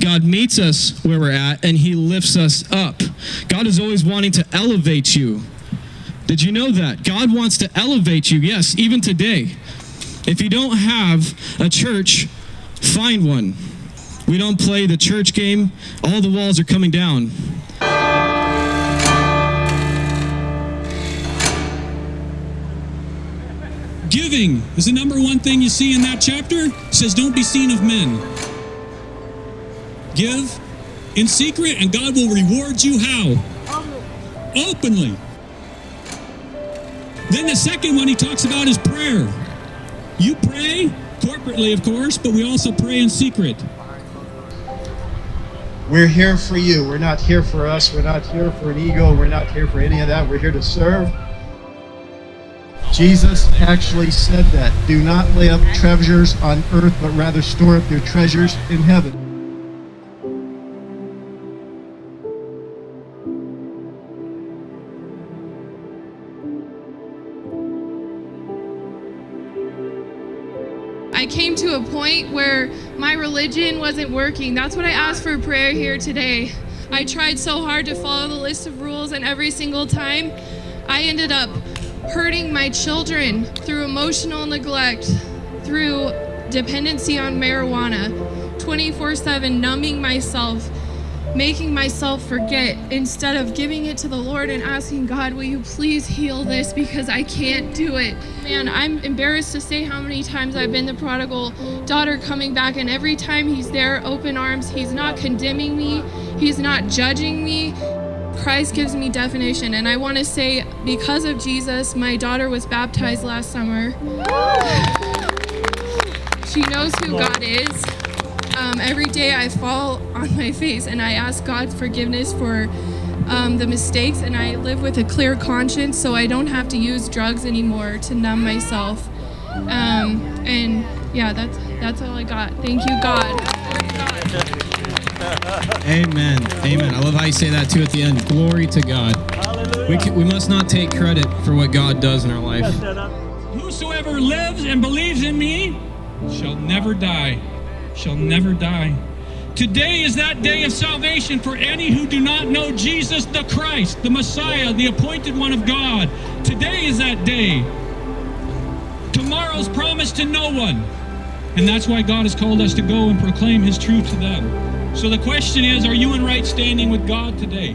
God meets us where we're at, and he lifts us up. God is always wanting to elevate you. Did you know that? God wants to elevate you, yes, even today. If you don't have a church, find one. We don't play the church game. All the walls are coming down. Giving is the number one thing you see in that chapter. It says, don't be seen of men. Give in secret, and God will reward you how? Openly. Then the second one he talks about is prayer. You pray corporately, of course, but we also pray in secret. We're here for you. We're not here for us. We're not here for an ego. We're not here for any of that. We're here to serve. Jesus actually said that. Do not lay up treasures on earth, but rather store up your treasures in heaven. I came to a point where my religion wasn't working. That's what I asked for prayer here today. I tried so hard to follow the list of rules, and every single time I ended up hurting my children through emotional neglect, through dependency on marijuana, 24/7 numbing myself, making myself forget instead of giving it to the Lord and asking God, will you please heal this, because I can't do it. Man, I'm embarrassed to say how many times I've been the prodigal daughter coming back, and every time he's there, open arms. He's not condemning me. He's not judging me. Christ gives me definition, and I want to say, because of Jesus, my daughter was baptized last summer. She knows who God is. Every day I fall on my face and I ask God's forgiveness for the mistakes, and I live with a clear conscience, so I don't have to use drugs anymore to numb myself. And yeah, that's all I got. Thank you, God. Amen. Amen. I love how you say that too at the end. Glory to God. We must not take credit for what God does in our life. Whosoever lives and believes in me shall never die. Shall never die. Today is that day of salvation for any who do not know Jesus the Christ, the Messiah, the appointed one of God. Today is that day. Tomorrow's promised to no one. And that's why God has called us to go and proclaim his truth to them. So the question is, are you in right standing with God today?